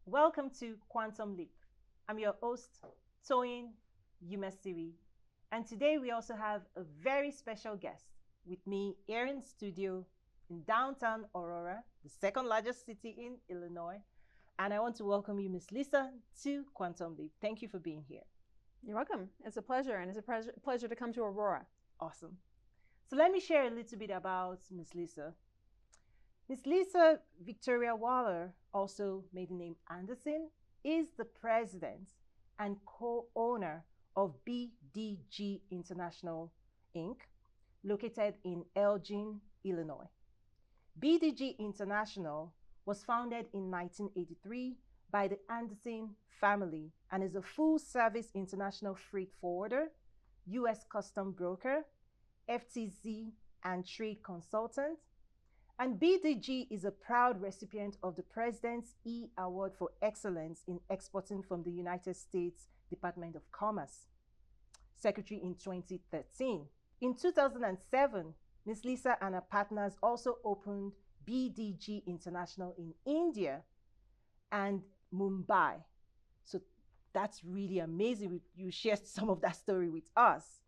Welcome to Quantum Leap. I'm your host, Toyin Umesiri, and today we also have a very special guest with me here in studio in downtown Aurora, the second largest city in Illinois. And I want to welcome you, Miss Lisa, to Quantum Leap. Thank you for being here. You're welcome. It's a pleasure, and it's a pleasure to come to Aurora. Awesome. So let me share a little bit about Miss Lisa. Miss Lisa Victoria Waller, also maiden name Anderson, is the president and co-owner of BDG International Inc., located in Elgin, Illinois. BDG International was founded in 1983 by the Anderson family and is a full-service international freight forwarder, U.S. custom broker, FTZ and trade consultant. And BDG is a proud recipient of the President's E Award for Excellence in Exporting from the United States Department of Commerce, Secretary in 2013. In 2007, Ms. Lisa and her partners also opened BDG International in India and Mumbai. So that's really amazing. You shared some of that story with us.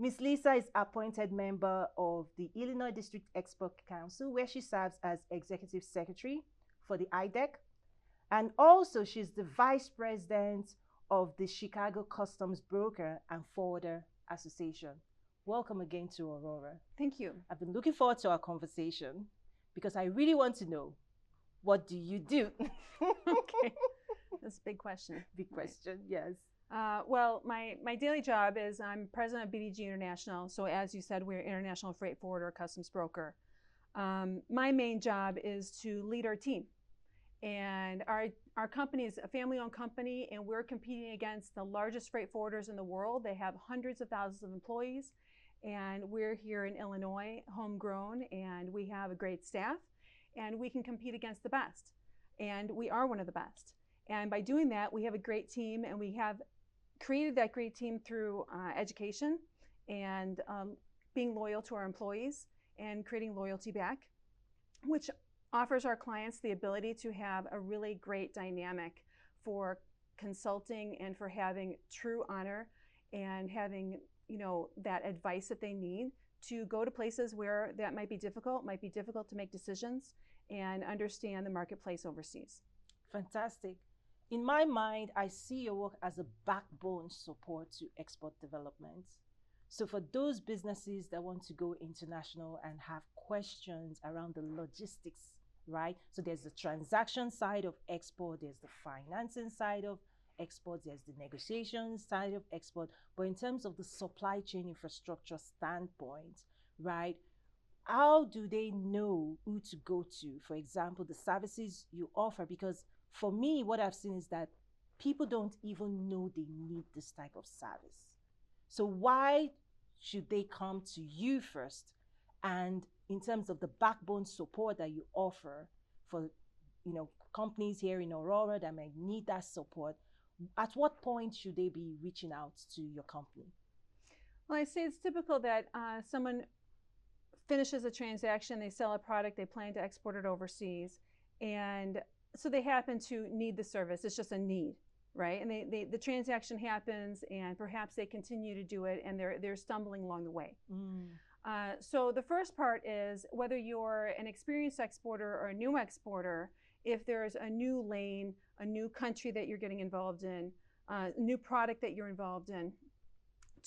Ms. Lisa is appointed member of the Illinois District Export Council, where she serves as Executive Secretary for the IDEC. And also, she's the Vice President of the Chicago Customs Broker and Forwarder Association. Welcome again to Aurora. Thank you. I've been looking forward to our conversation because I really want to know, what do you do? Okay, that's a big question. Big question, yes. Well, my daily job is I'm president of BDG International. So as you said, we're an international freight forwarder, customs broker. My main job is to lead our team. And our company is a family-owned company, and we're competing against the largest freight forwarders in the world. They have hundreds of thousands of employees, and we're here in Illinois, homegrown, and we have a great staff, and we can compete against the best. And we are one of the best. And by doing that, we have a great team, and we have created that great team through education and being loyal to our employees and creating loyalty back, which offers our clients the ability to have a really great dynamic for consulting and for having true honor and having that advice that they need to go to places where that might be difficult to make decisions and understand the marketplace overseas. Fantastic. In my mind, I see your work as a backbone support to export development. So for those businesses that want to go international and have questions around the logistics, right? So there's the transaction side of export, there's the financing side of export, there's the negotiation side of export. But in terms of the supply chain infrastructure standpoint, right? How do they know who to go to? For example, the services you offer, because for me, what I've seen is that people don't even know they need this type of service. So why should they come to you first? And in terms of the backbone support that you offer for companies here in Aurora that may need that support, at what point should they be reaching out to your company? Well, I say it's typical that someone finishes a transaction, they sell a product, they plan to export it overseas, and so they happen to need the service. It's just a need, right? And the transaction happens, and perhaps they continue to do it, and they're stumbling along the way. So the first part is whether you're an experienced exporter or a new exporter. If there's a new lane, a new country that you're getting involved in, a new product that you're involved in,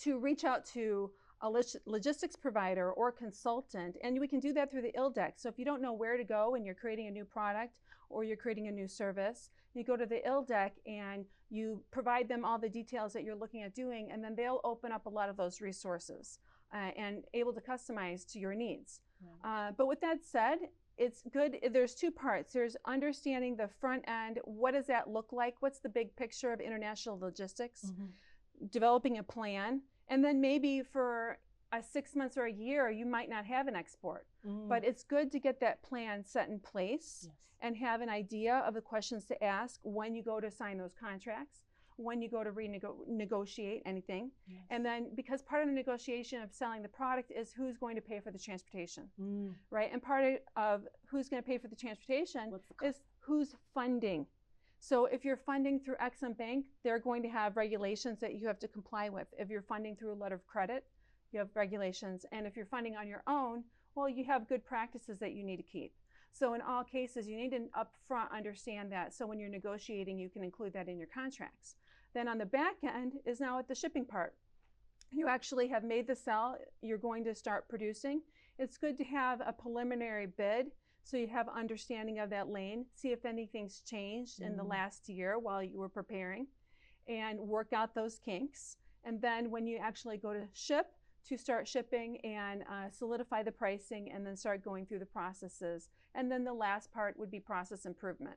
to reach out to a logistics provider or consultant, and we can do that through the ILDEC. So if you don't know where to go and you're creating a new product or you're creating a new service, you go to the ILDEC and you provide them all the details that you're looking at doing, and then they'll open up a lot of those resources and able to customize to your needs. But with that said, it's good. There's two parts. There's understanding the front end. What does that look like? What's the big picture of international logistics? Developing a plan. And then maybe for 6 months or a year, you might not have an export. But it's good to get that plan set in place and have an idea of the questions to ask when you go to sign those contracts, when you go to renegotiate anything. And then, because part of the negotiation of selling the product is who's going to pay for the transportation, right? And part of who's going to pay for the transportation is who's funding. So if you're funding through Exim Bank, they're going to have regulations that you have to comply with. If you're funding through a letter of credit, you have regulations. And if you're funding on your own, well, you have good practices that you need to keep. So in all cases, you need to upfront understand that. So when you're negotiating, you can include that in your contracts. Then on the back end is now at the shipping part. You actually have made the sell, you're going to start producing. It's good to have a preliminary bid so you have understanding of that lane, see if anything's changed in the last year while you were preparing, and work out those kinks. And then when you actually go to ship, to start shipping and solidify the pricing and then start going through the processes. And then the last part would be process improvement.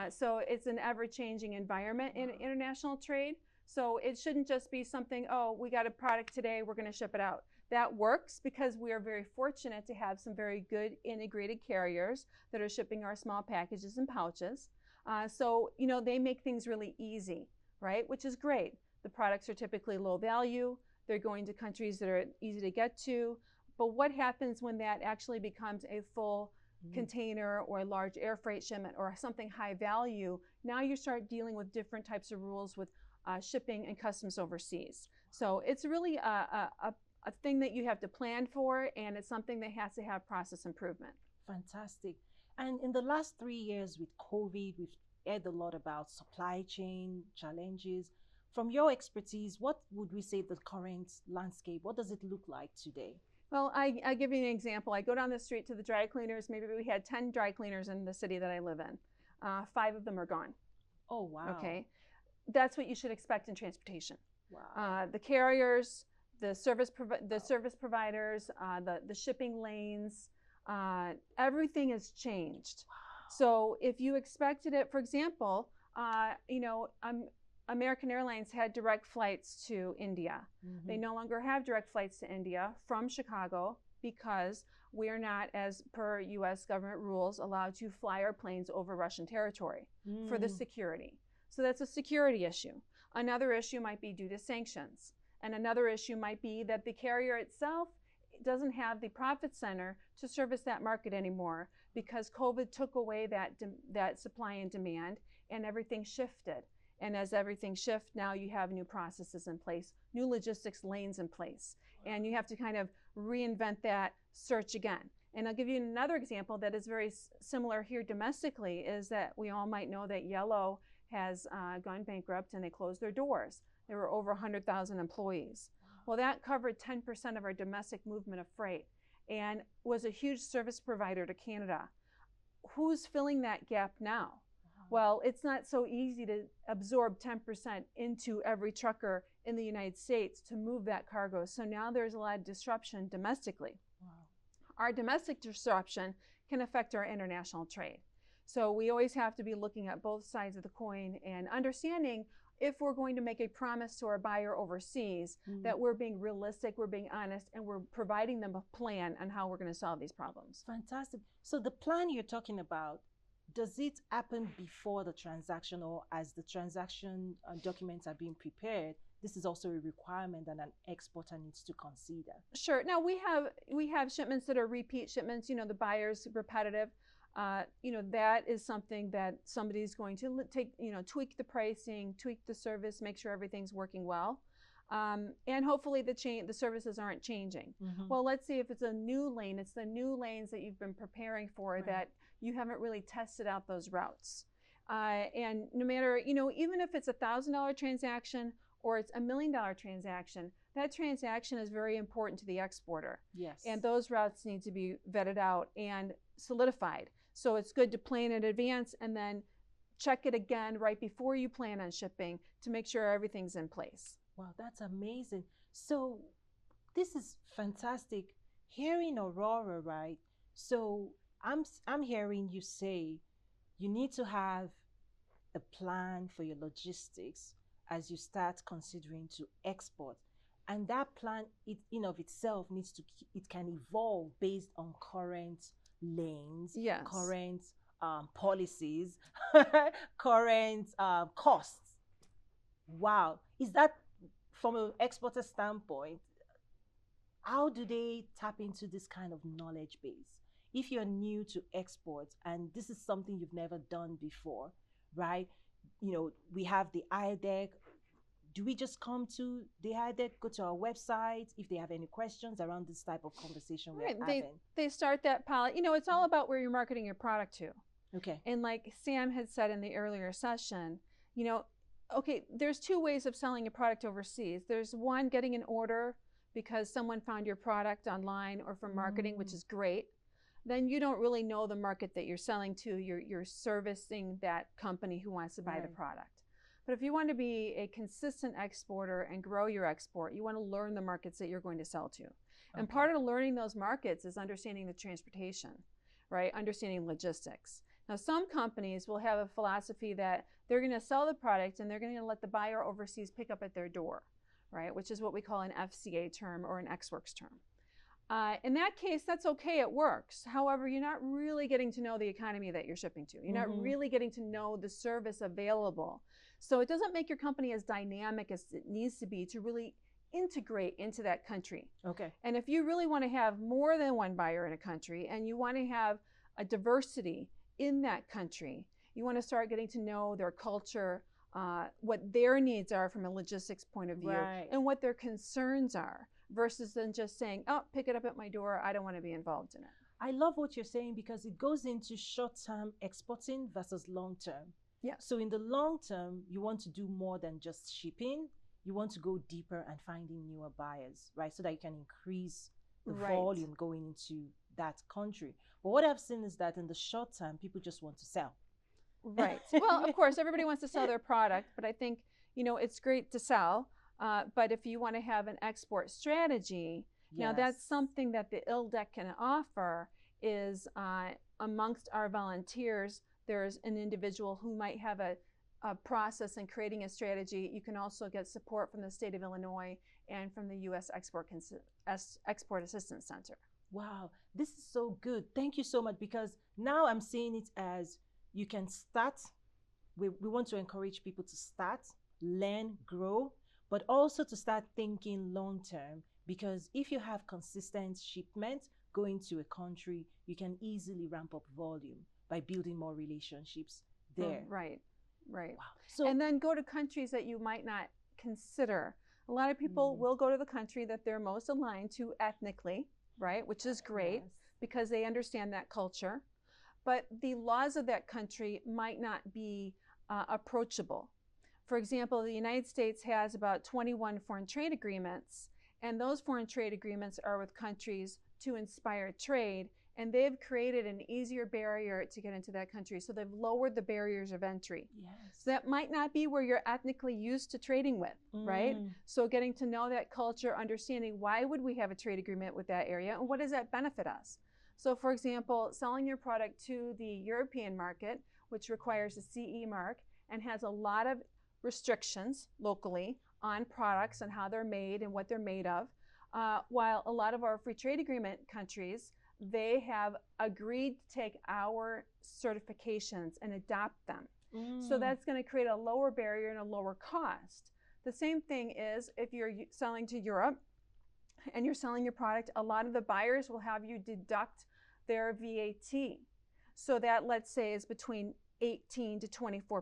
So it's an ever-changing environment in international trade. So it shouldn't just be something, oh, we got a product today, we're going to ship it out. That works because we are very fortunate to have some very good integrated carriers that are shipping our small packages and pouches. So, you know, they make things really easy, right? Which is great. The products are typically low value. They're going to countries that are easy to get to. But what happens when that actually becomes a full container or a large air freight shipment or something high value? Now you start dealing with different types of rules with shipping and customs overseas. So it's really a thing that you have to plan for, and it's something that has to have process improvement. Fantastic. And in the last 3 years with COVID, we've heard a lot about supply chain challenges. From your expertise, what would we say the current landscape? What does it look like today? Well, I give you an example. I go down the street to the dry cleaners. Maybe we had 10 dry cleaners in the city that I live in. 5 of them are gone. Oh, wow. Okay. That's what you should expect in transportation. Wow. The carriers, the service providers, the shipping lanes, everything has changed. Wow. So if you expected it, for example, you know, American Airlines had direct flights to India. They no longer have direct flights to India from Chicago because we are not, as per U.S. government rules, allowed to fly our planes over Russian territory for the security. So that's a security issue. Another issue might be due to sanctions. And another issue might be that the carrier itself doesn't have the profit center to service that market anymore because COVID took away that supply and demand and everything shifted. And as everything shifts, now you have new processes in place, new logistics lanes in place. And you have to kind of reinvent that search again. And I'll give you another example that is very similar here domestically is that we all might know that Yellow has gone bankrupt and they closed their doors. There were over 100,000 employees. Well, that covered 10% of our domestic movement of freight and was a huge service provider to Canada. Who's filling that gap now? Well, it's not so easy to absorb 10% into every trucker in the United States to move that cargo. So now there's a lot of disruption domestically. Wow. Our domestic disruption can affect our international trade. So we always have to be looking at both sides of the coin and understanding if we're going to make a promise to our buyer overseas that we're being realistic, we're being honest, and we're providing them a plan on how we're going to solve these problems. Fantastic. So the plan you're talking about, does it happen before the transaction or as the transaction documents are being prepared? This is also a requirement that an exporter needs to consider. Sure. Now we have shipments that are repeat shipments. You know, the buyer's repetitive. You know, that is something that somebody's going to take. You know, tweak the pricing, tweak the service, make sure everything's working well, and hopefully the services aren't changing. Well, let's see if it's a new lane. It's the new lanes that you've been preparing for that you haven't really tested out those routes. And no matter, you know, even if it's $1,000 transaction or it's $1 million transaction, that transaction is very important to the exporter. Yes. And those routes need to be vetted out and solidified. So it's good to plan in advance and then check it again right before you plan on shipping to make sure everything's in place. Wow, that's amazing. So this is fantastic. Hearing Aurora, right? So I'm hearing you say you need to have a plan for your logistics as you start considering to export. And that plan, in of itself, it can evolve based on current lanes, yes, current policies, current costs. Wow. Is that from an exporter standpoint? How do they tap into this kind of knowledge base? If you're new to export and this is something you've never done before, right? we have the IDEC. Do we just come to the IDEC, go to our website if they have any questions around this type of conversation we're Right. having? They start that pilot. It's all about where you're marketing your product to. Okay. And like Sam had said in the earlier session, okay, there's two ways of selling a product overseas. There's one, getting an order because someone found your product online or from marketing, which is great. Then you don't really know the market that you're selling to. You're servicing that company who wants to buy the product. But if you want to be a consistent exporter and grow your export, you want to learn the markets that you're going to sell to. And part of learning those markets is understanding the transportation, right? Understanding logistics. Now, some companies will have a philosophy that they're going to sell the product and they're going to let the buyer overseas pick up at their door, right? Which is what we call an FCA term or an ex-works term. In that case, that's okay, it works. However, you're not really getting to know the economy that you're shipping to. You're not really getting to know the service available. So it doesn't make your company as dynamic as it needs to be to really integrate into that country. Okay. And if you really want to have more than one buyer in a country and you want to have a diversity in that country, you want to start getting to know their culture, what their needs are from a logistics point of view, and what their concerns are, versus than just saying, oh, pick it up at my door, I don't want to be involved in it. I love what you're saying because it goes into short-term exporting versus long-term. Yeah. So in the long term, you want to do more than just shipping. You want to go deeper and finding newer buyers, right? So that you can increase the volume going into that country. But what I've seen is that in the short term, people just want to sell. Right. Well, of course, everybody wants to sell their product, but I think, it's great to sell. But if you want to have an export strategy, now that's something that the ILDEC can offer is amongst our volunteers, there's an individual who might have a process in creating a strategy. You can also get support from the state of Illinois and from the U.S. Export Assistance Center. Wow, this is so good. Thank you so much, because now I'm seeing it as you can start. We want to encourage people to start, learn, grow, but also to start thinking long term, because if you have consistent shipment going to a country, you can easily ramp up volume by building more relationships there. Right. Wow. So, and then go to countries that you might not consider. A lot of people will go to the country that they're most aligned to ethnically, right? Which is great because they understand that culture. But the laws of that country might not be approachable. For example, the United States has about 21 foreign trade agreements, and those foreign trade agreements are with countries to inspire trade, and they've created an easier barrier to get into that country. So they've lowered the barriers of entry. So that might not be where you're ethnically used to trading with, right? So getting to know that culture, understanding why would we have a trade agreement with that area, and what does that benefit us? So for example, selling your product to the European market, which requires a CE mark and has a lot of restrictions locally on products and how they're made and what they're made of, while a lot of our free trade agreement countries, they have agreed to take our certifications and adopt them. So that's going to create a lower barrier and a lower cost. The same thing is if you're selling to Europe and you're selling your product, a lot of the buyers will have you deduct their VAT. So that, let's say, is between 18 to 24%.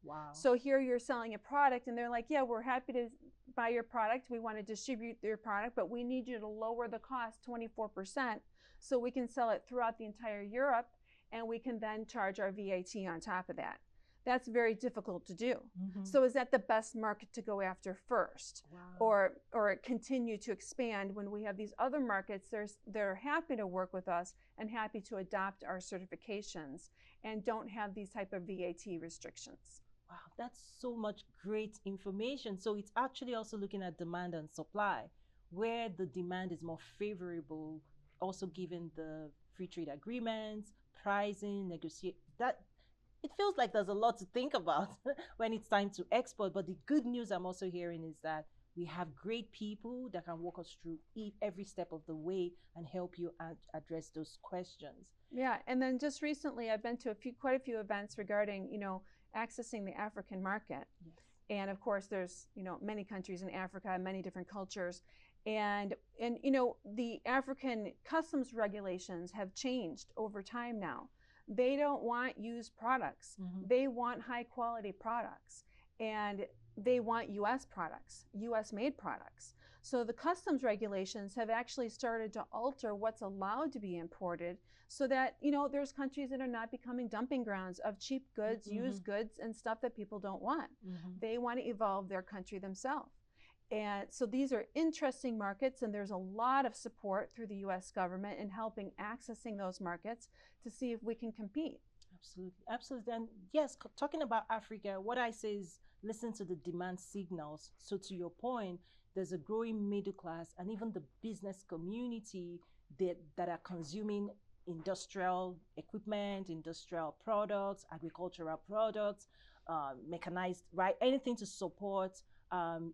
Wow. So here you're selling a product and they're like, yeah, we're happy to buy your product. We want to distribute your product, but we need you to lower the cost 24% so we can sell it throughout the entire Europe, and we can then charge our VAT on top of that. That's very difficult to do. So is that the best market to go after first? Or continue to expand when we have these other markets they're happy to work with us and happy to adopt our certifications and don't have these type of VAT restrictions? Wow, that's so much great information. So it's actually also looking at demand and supply, where the demand is more favorable, also given the free trade agreements, pricing, negotiate. That it feels like there's a lot to think about when it's time to export. But the good news I'm also hearing is that we have great people that can walk us through every step of the way and help you address those questions. Yeah, and then just recently I've been to quite a few events regarding, accessing the African market. And of course there's, many countries in Africa, many different cultures. And the African customs regulations have changed over time now. They don't want used products. Mm-hmm. They want high quality products. And they want US products, US made products. So the customs regulations have actually started to alter what's allowed to be imported so that, there's countries that are not becoming dumping grounds of cheap goods, Mm-hmm. used goods, and stuff that people don't want. Mm-hmm. They want to evolve their country themselves. And so these are interesting markets, and there's a lot of support through the US government in helping accessing those markets to see if we can compete. Absolutely, absolutely. And yes, talking about Africa, what I say is listen to the demand signals. So to your point, there's a growing middle class and even the business community that are consuming industrial equipment, industrial products, agricultural products, mechanized, right? Anything to support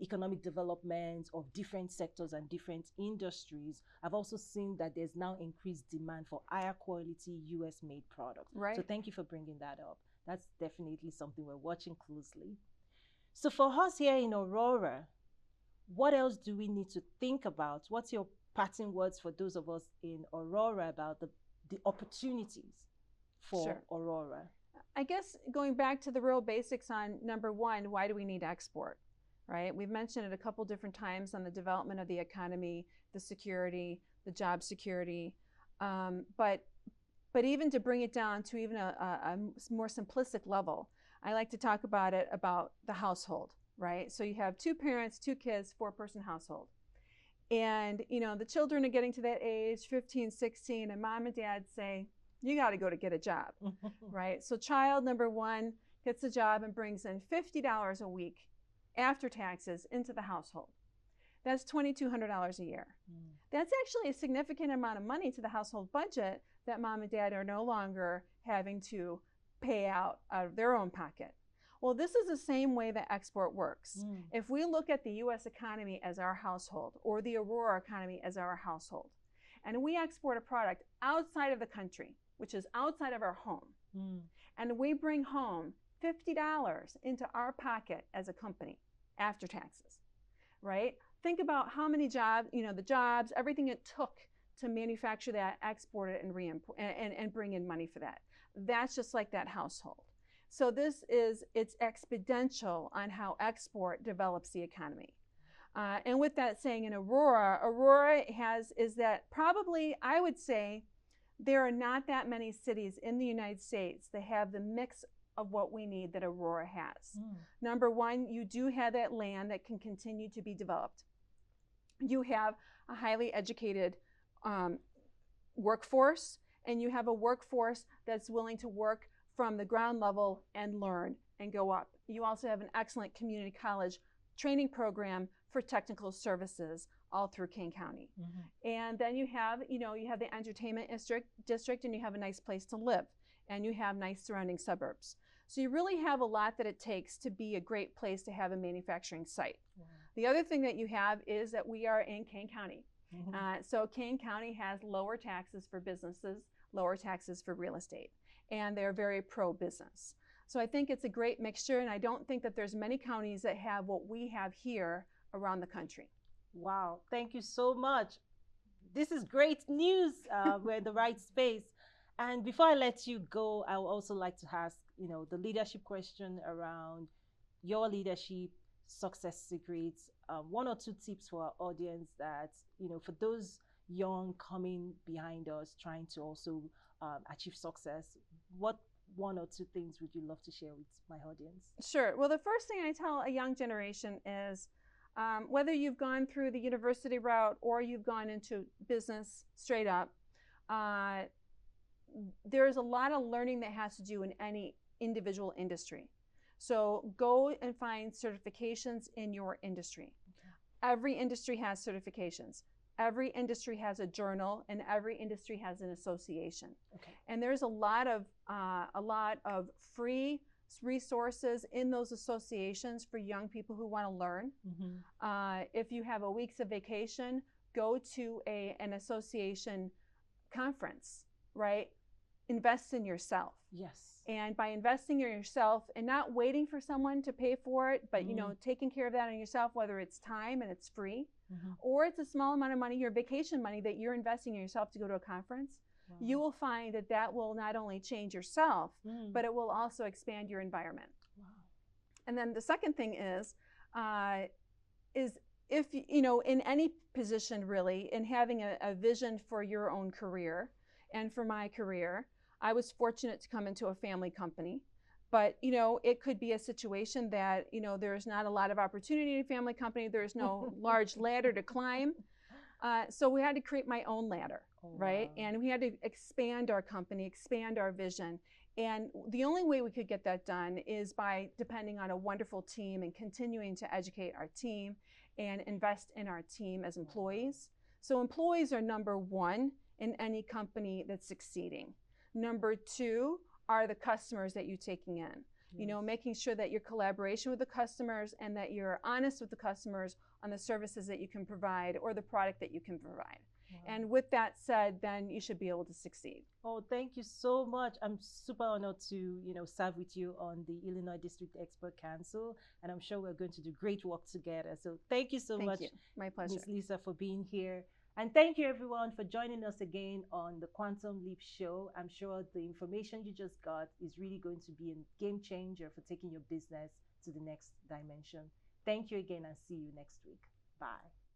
economic development of different sectors and different industries. I've also seen that there's now increased demand for higher quality US made products. Right. So thank you for bringing that up. That's definitely something we're watching closely. So for us here in Aurora, what else do we need to think about? What's your parting words for those of us in Aurora about the opportunities for Sure. Aurora? I guess going back to the real basics on number one, why do we need export? Right? We've mentioned it a couple different times on the development of the economy, the security, the job security. But even to bring it down to even a more simplistic level, I like to talk about it about the household, right? So you have 2 parents, 2 kids, 4-person household. And, the children are getting to that age, 15, 16, and mom and dad say, you got to go to get a job, right? So child number 1 gets a job and brings in $50 a week after taxes into the household. That's $2,200 a year. That's actually a significant amount of money to the household budget that mom and dad are no longer having to pay out of their own pocket. Well, this is the same way that export works. If we look at the US economy as our household, or the Aurora economy as our household, and we export a product outside of the country, which is outside of our home, and we bring home $50 into our pocket as a company after taxes, right? Think about how many jobs, the jobs, everything it took to manufacture that, export it, and bring in money for that. That's just like that household. So it's exponential on how export develops the economy. And with that saying, in Aurora is that probably, I would say, there are not that many cities in the United States that have the mix of what we need that Aurora has. Number one, you do have that land that can continue to be developed. You have a highly educated workforce, and you have a workforce that's willing to work from the ground level and learn and go up. You also have an excellent community college training program for technical services all through Kane County. And then you have the entertainment district, and you have a nice place to live, and you have nice surrounding suburbs. So you really have a lot that it takes to be a great place to have a manufacturing site. The other thing that you have is that we are in Kane County. So Kane County has lower taxes for businesses, lower taxes for real estate, and they're very pro-business. So I think it's a great mixture, and I don't think that there's many counties that have what we have here around the country. Wow, thank you so much. This is great news. We're in the right space. And before I let you go, I would also like to ask, the leadership question around your leadership success secrets. 1 or 2 tips for our audience that, for those young coming behind us, trying to also achieve success, what 1 or 2 things would you love to share with my audience? Sure. Well, the first thing I tell a young generation is whether you've gone through the university route or you've gone into business straight up, there's a lot of learning that has to do in any individual industry. So go and find certifications in your industry. Every industry has certifications. Every industry has a journal, and every industry has an association. And there's a lot of free resources in those associations for young people who want to learn. If you have a week's of vacation, go to an association conference, right? Invest in yourself. Yes. And by investing in yourself and not waiting for someone to pay for it, but taking care of that on yourself, whether it's time and it's free, or it's a small amount of money, your vacation money that you're investing in yourself to go to a conference, you will find that that will not only change yourself, but it will also expand your environment. Wow. And then the second thing is if, you know, in any position really, in having a vision for your own career and for my career, I was fortunate to come into a family company. But, you know, it could be a situation that, you know, there's not a lot of opportunity in a family company. There's no large ladder to climb. So we had to create my own ladder, right? Wow. And we had to expand our company, expand our vision. And the only way we could get that done is by depending on a wonderful team and continuing to educate our team and invest in our team as employees. So employees are number one in any company that's succeeding. Number two are the customers that you're taking in. Yes. You know, making sure that your collaboration with the customers and that you're honest with the customers on the services that you can provide or the product that you can provide. Wow. And with that said, then you should be able to succeed. Oh, thank you so much. I'm super honored to, you know, serve with you on the Illinois District Expert Council, and I'm sure we're going to do great work together. So thank you so much, my pleasure, Ms. Lisa, for being here. And thank you everyone for joining us again on the Quantum Leap Show. I'm sure the information you just got is really going to be a game changer for taking your business to the next dimension. Thank you again and see you next week. Bye.